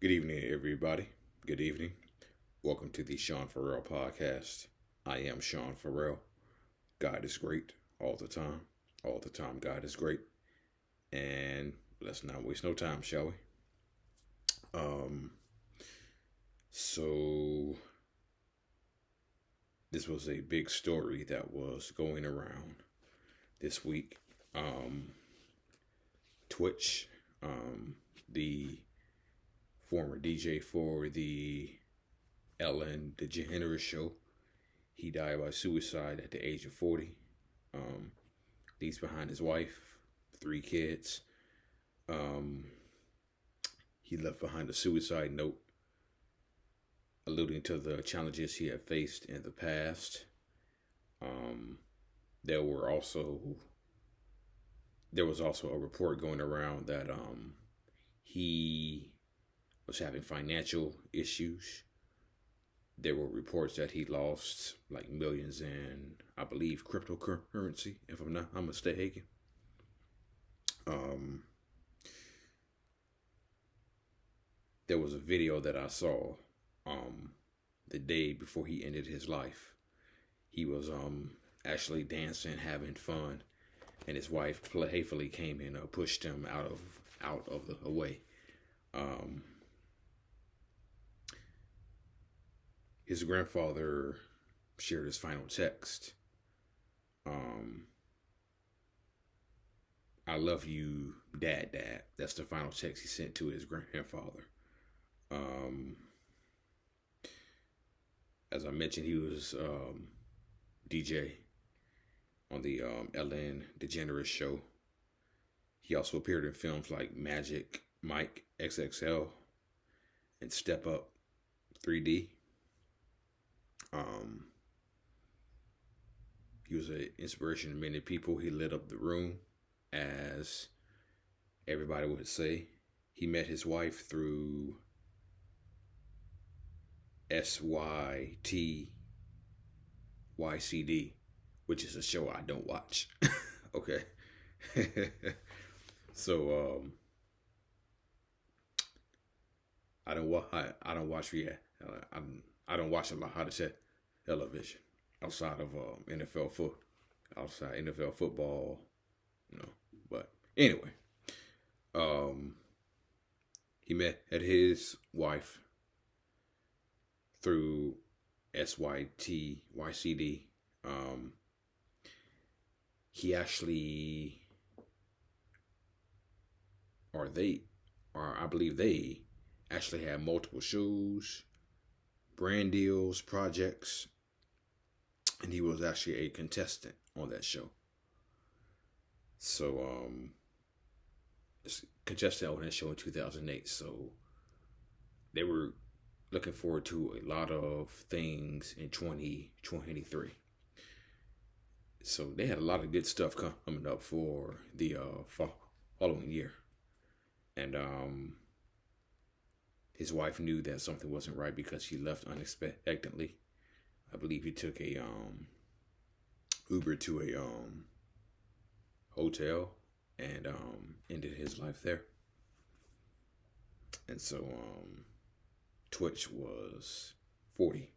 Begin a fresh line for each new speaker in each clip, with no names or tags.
Good evening, everybody. Good evening. Welcome to the Sean Ferrell podcast. I am Sean Ferrell. God is great all the time. All the time, God is great. And let's not waste no time, shall we? Um, so this was a big story that was going around this week. Twitch, the former DJ for the Ellen DeGeneres show. He died by suicide at the age of 40. Leaves behind his wife, 3 kids. He left behind a suicide note alluding to the challenges he had faced in the past. There was also a report going around that he was having financial issues. There were reports that he lost like millions in, I believe, cryptocurrency, if I'm mistaken. There was a video that I saw the day before he ended his life. He was actually dancing, having fun, and his wife playfully came in and pushed him out of the way. His grandfather shared his final text. I love you, Dad. That's the final text he sent to his grandfather. As I mentioned, he was DJ on the Ellen DeGeneres show. He also appeared in films like Magic Mike XXL and Step Up 3D. He was an inspiration to many people. He lit up the room, as everybody would say. He met his wife through SYTYCD, which is a show I don't watch. Okay. So I don't watch I don't watch a lot of television outside of NFL football, But anyway, he met his wife through SYTYCD. He actually, I believe they actually had multiple shows, brand deals, projects, and he was actually a contestant on that show. So, contestant on that show in 2008. So, they were looking forward to a lot of things in 2023. So, they had a lot of good stuff coming up for the following year. And his wife knew that something wasn't right because he left unexpectedly. I believe he took a Uber to a hotel and ended his life there. And so Twitch was 40.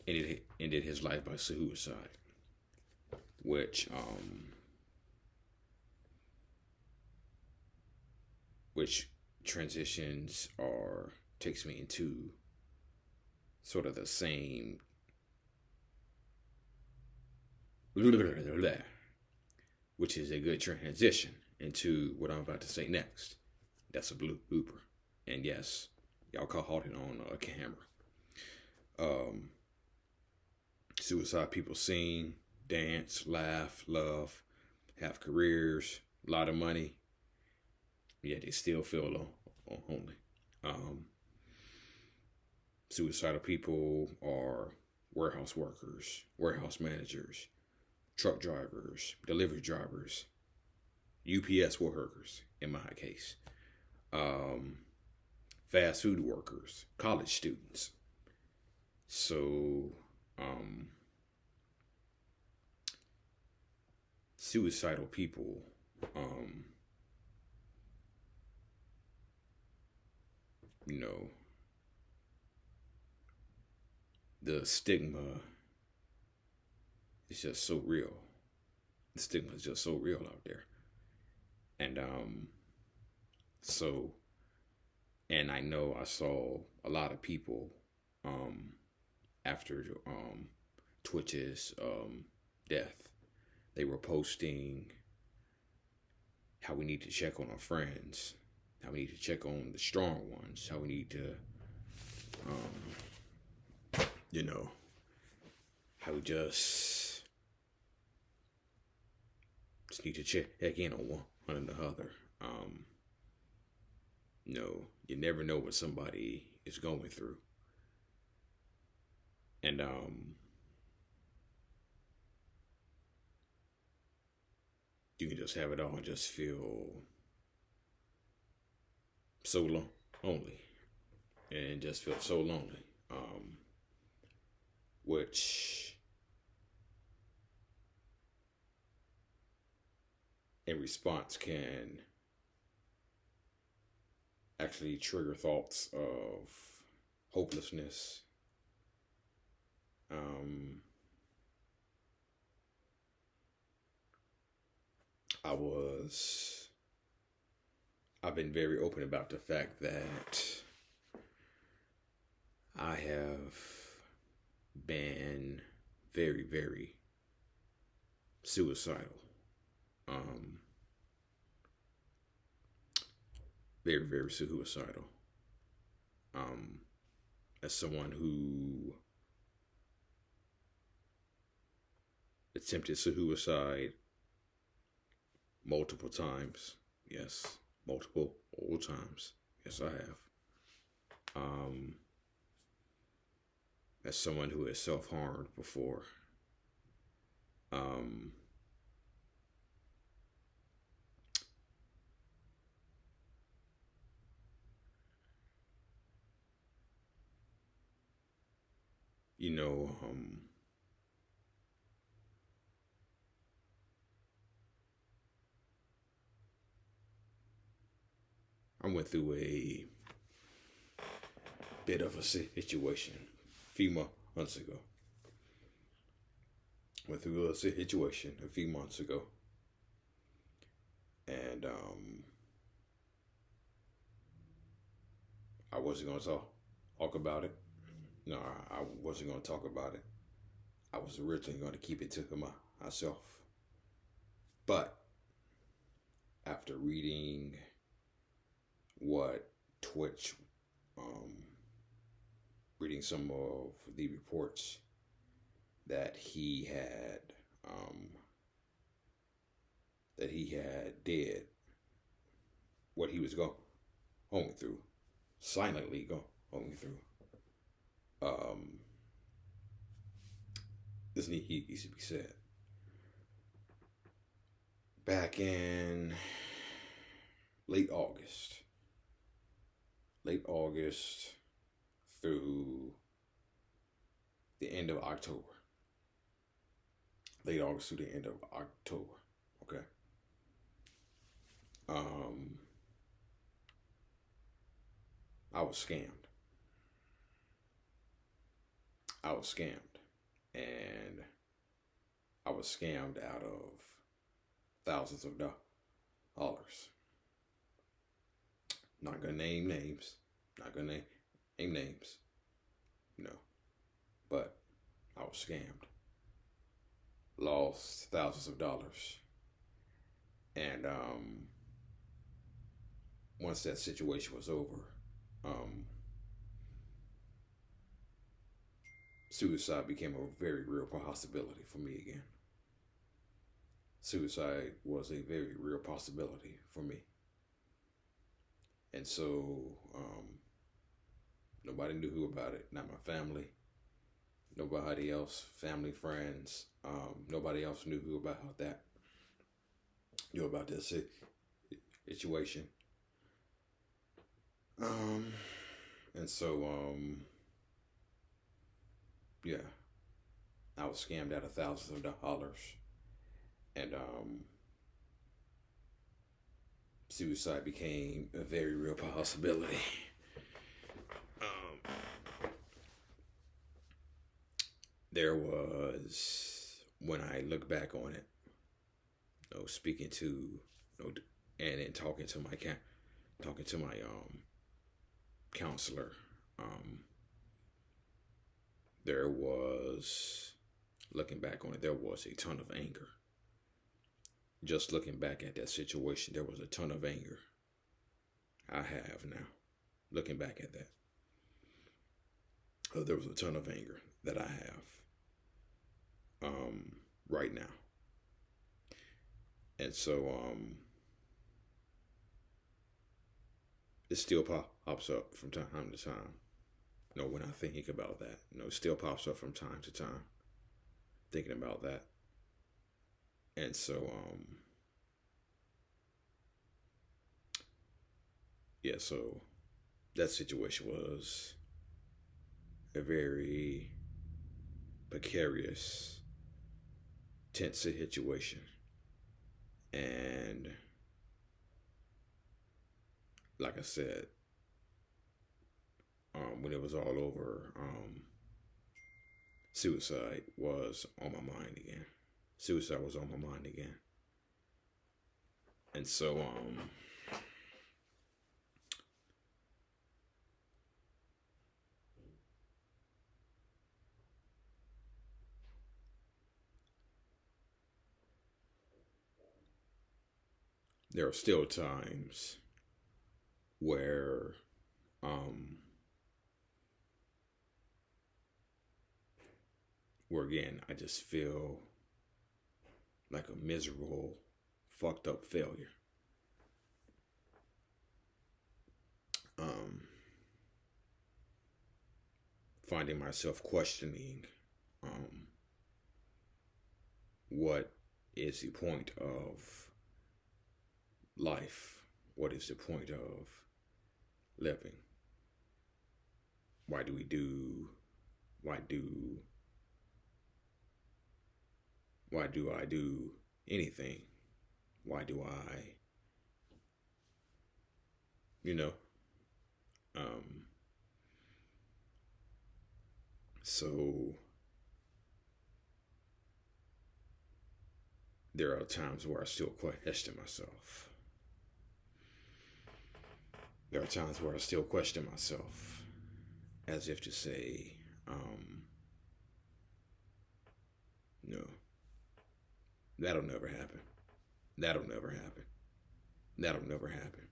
Ended his life by suicide, which transitions or takes me into sort of the same which is a good transition into what I'm about to say next. That's a blooper. And yes, y'all caught it on camera. Suicide people sing, dance, laugh, love, have careers, a lot of money, yet they still feel lonely. Suicidal people are warehouse workers, warehouse managers, truck drivers, delivery drivers, UPS workers, in my case, fast food workers, college students. So, suicidal people you know, the stigma is just so real. The stigma is just so real out there. And so and I know I saw a lot of people after Twitch's death. They were posting how we need to check on our friends, how we need to check on the strong ones, how we need to, you know, how we just need to check in on one another. You know, you never know what somebody is going through. And you can just have it all and just feel so lonely and just feel so lonely, which in response can actually trigger thoughts of hopelessness, I've been very open about the fact that I have been very, very suicidal. Very, very suicidal. As someone who attempted suicide multiple times. Yes, multiple old times. Yes, I have. As someone who has self-harmed before. You know, I went through a bit of a situation a few months ago. Went through a situation a few months ago. And I wasn't going to talk about it. No, I wasn't going to talk about it. I was originally going to keep it to myself. But after reading what Twitch, reading some of the reports that he had did, what he was going through, silently going through. This needs to be said. Back in late August through the end of October. Late August through the end of October. Okay. I was scammed. And I was scammed out of thousands of dollars. Not gonna name names. You know, but I was scammed. Lost thousands of dollars. And once that situation was over, suicide became a very real possibility for me again. Suicide was a very real possibility for me. And so, nobody knew who about it. Not my family. Nobody else, family, friends. Nobody else knew who about that. Knew about this situation. And so, yeah, I was scammed out of thousands of dollars. And suicide became a very real possibility. Um, there was, when I look back on it, speaking to, and then talking to my counselor, um, there was, looking back on it, there was a ton of anger. Just looking back at that situation, there was a ton of anger I have now. Looking back at that, there was a ton of anger that I have right now. And so it still pops up from time to time. When I think about that, it still pops up from time to time, thinking about that. And so, yeah, so that situation was a very precarious, tense situation. And like I said, when it was all over, suicide was on my mind again. Suicide was on my mind again. And so, there are still times where, again, I just feel like a miserable, fucked up failure. Finding myself questioning what is the point of life? What is the point of living? Why do I do anything? Why do I, so there are times where I still question myself. There are times where I still question myself, as if to say, no, that'll never happen. That'll never happen. That'll never happen.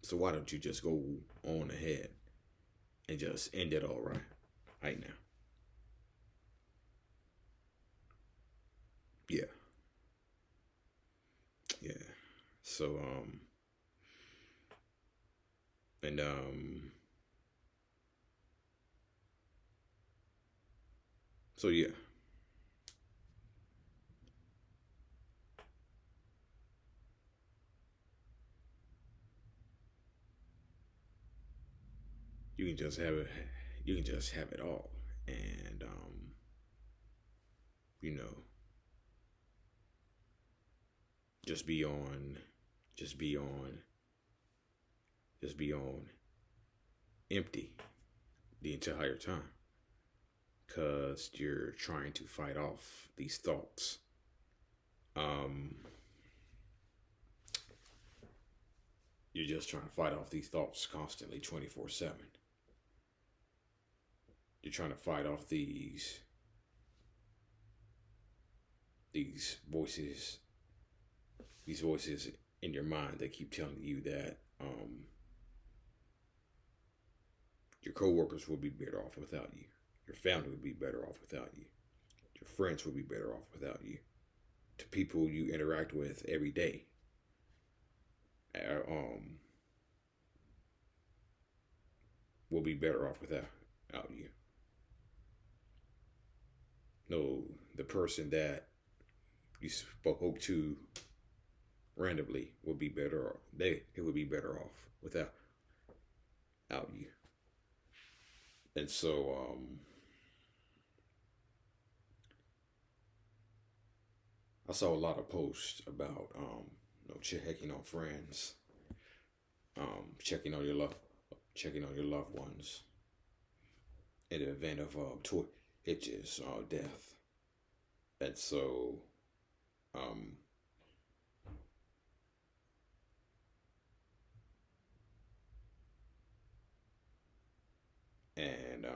So why don't you just go on ahead and just end it all right now? Yeah. Yeah. So, and, so yeah. You can just have it. You can just have it all, and you know, just be on, just be on, just be on empty the entire time, because you're trying to fight off these thoughts. You're just trying to fight off these thoughts constantly, 24/7. You're trying to fight off these voices, in your mind that keep telling you that your coworkers will be better off without you. Your family would be better off without you. Your friends would be better off without you. To people you interact with every day, will be better off without you. No, the person that you spoke to randomly would be better off. It would be better off without you. And so I saw a lot of posts about checking on friends, checking on your loved ones, in the event of Twitch's death. And so, um, and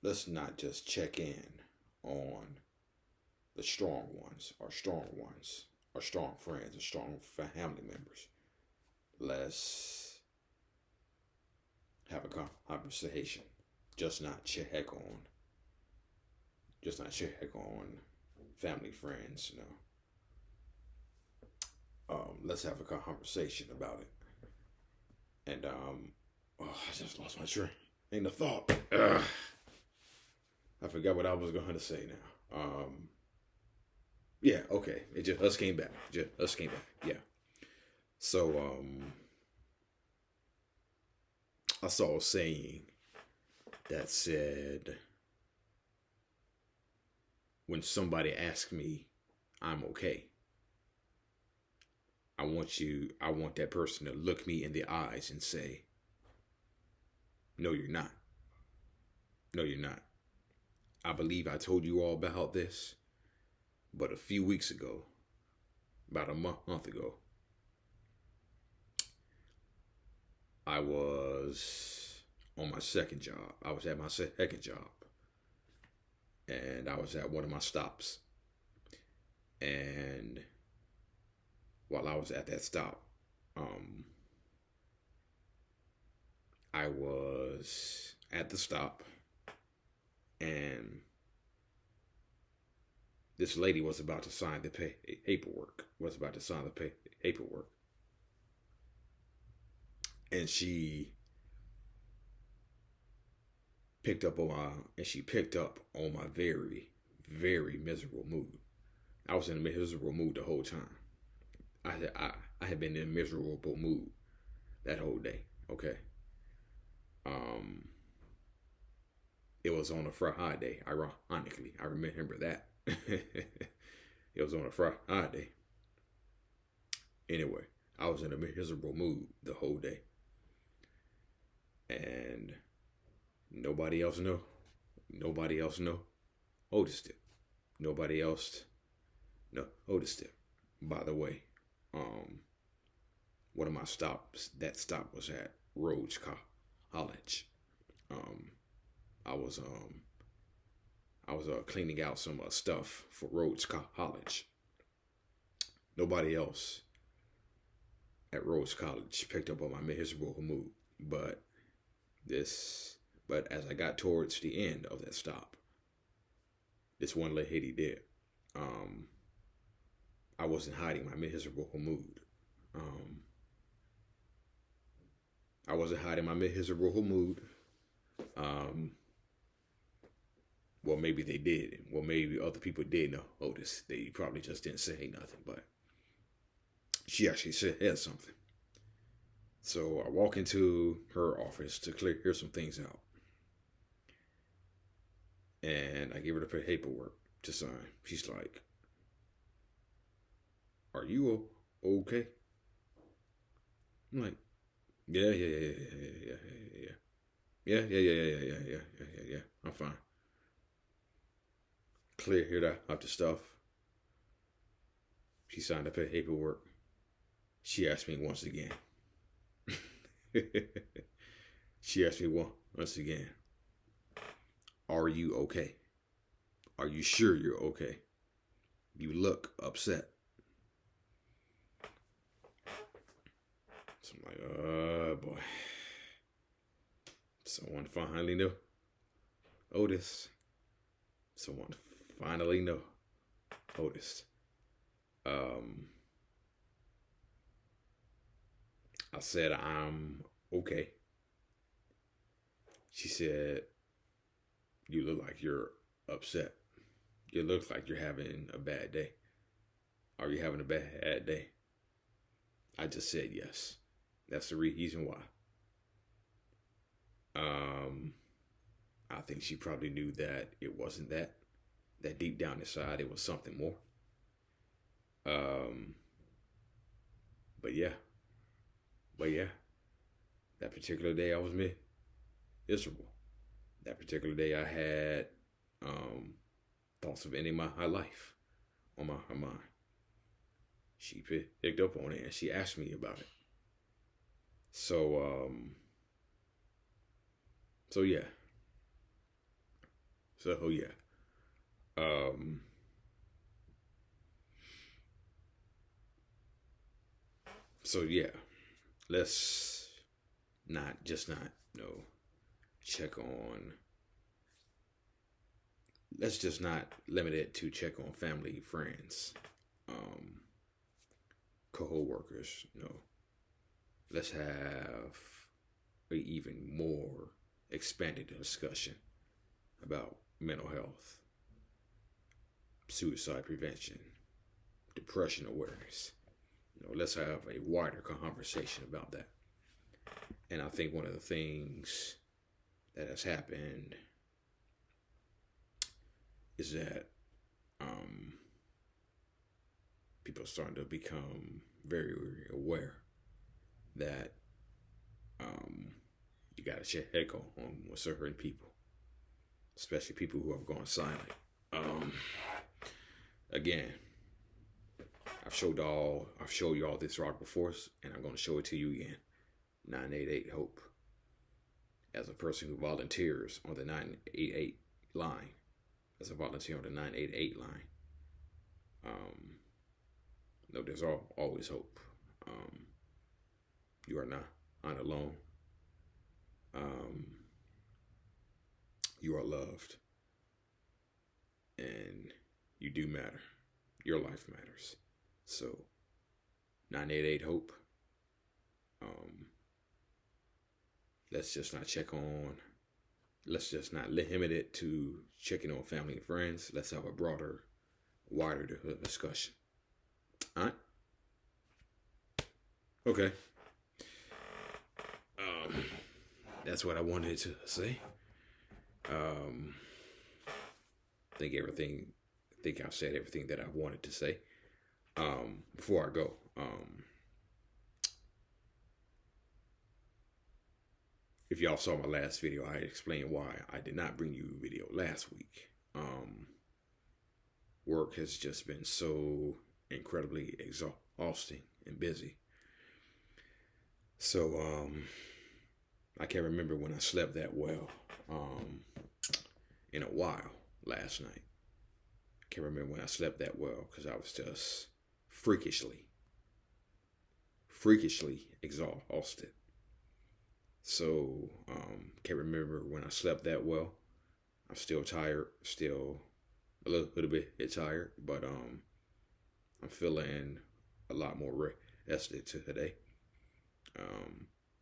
let's not just check in on the strong ones, our strong ones, our strong friends, our strong family members. Let's have a conversation. Just not check on, just not check on family, friends. Let's have a conversation about it. And oh, I just lost my train of thought. I forgot what I was going to say now. Yeah, okay. It just came back. Just came back. Yeah. So I saw a saying that said, when somebody asks me, I'm okay, I want that person to look me in the eyes and say, no, you're not. No, you're not. I believe I told you all about this, but a few weeks ago, about a month ago, I was on my second job. I was at my second job, and I was at one of my stops. And while I was at that stop, I was at the stop, and this lady was about to sign the paperwork. And she picked up on my very, very miserable mood. I was in a miserable mood the whole time. I had been in a miserable mood that whole day. Okay. It was on a Friday, ironically. I remember that. It was on a Friday. Anyway, I was in a miserable mood the whole day. And nobody else noticed it. Nobody else noticed it. By the way, one of my stops, that stop was at Rhodes College. I was cleaning out some stuff for Rhodes College. Nobody else at Rhodes College picked up on my miserable mood, but as I got towards the end of that stop, this one lady did. I wasn't hiding my miserable mood. I wasn't hiding my miserable mood. Well, maybe they did. Well, maybe other people did notice. They probably just didn't say nothing, but she actually said something. So I walk into her office to clear some things out. And I give her the paperwork to sign. She's like, "Are you okay?" I'm like, yeah. I'm fine. Cleared out the stuff. She signed the paperwork. She asked me once again. She asked me once again, "Are you okay? Are you sure you're okay? You look upset." So I'm like, oh boy. Someone finally knew. Otis. Someone finally knew. Otis. I said, "I'm okay." She said, "You look like you're upset. You look like you're having a bad day. Are you having a bad day?" I just said yes. That's the reason why. I think she probably knew that it wasn't that deep down inside it was something more. But yeah, that particular day I was miserable. That particular day, I had thoughts of ending my life on my mind. She picked up on it and she asked me about it. So so yeah. So yeah. Um, so yeah. Let's not check on. Let's just not limit it to check on family, friends, um, co-workers. Let's have a even more expanded discussion about mental health, suicide prevention, depression awareness. Let's have a wider conversation about that. And I think one of the things that has happened is that people are starting to become very aware that you got to check on certain people, especially people who have gone silent. Again, I've showed y'all this rock before, and I'm going to show it to you again. 988 Hope. As a person who volunteers on the 988 line, as a volunteer on the 988 line, there's always hope. You are not alone. You are loved, and you do matter. Your life matters. So, 988 Hope. Let's just not limit it to checking on family and friends. Let's have a broader, wider discussion. All right? Okay. That's what I wanted to say. I think I've said everything that I wanted to say. Before I go, if y'all saw my last video, I explained why I did not bring you a video last week. Work has just been so incredibly exhausting and busy. So, I can't remember when I slept that well in a while last night. I can't remember when I slept that well because I was just freakishly exhausted. So, can't remember when I slept that well. I'm still tired, still a little bit tired, but I'm feeling a lot more rested today.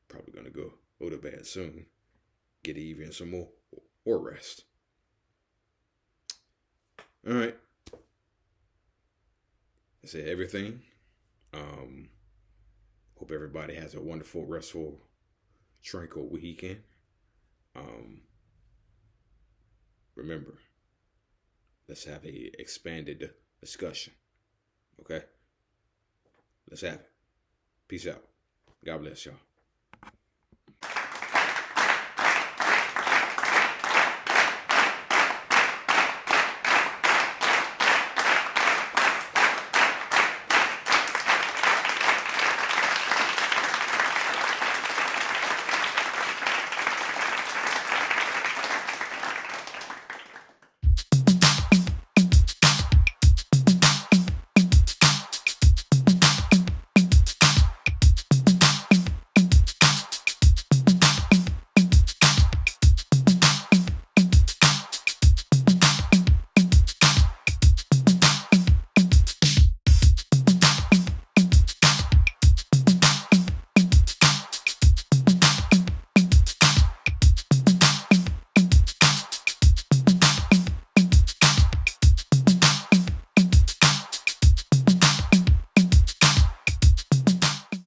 Probably gonna go to bed soon, get even some more rest. All right, I said everything. Hope everybody has a wonderful, restful, tranquil weekend. Remember, let's have a expanded discussion. Okay? Let's have it. Peace out. God bless y'all.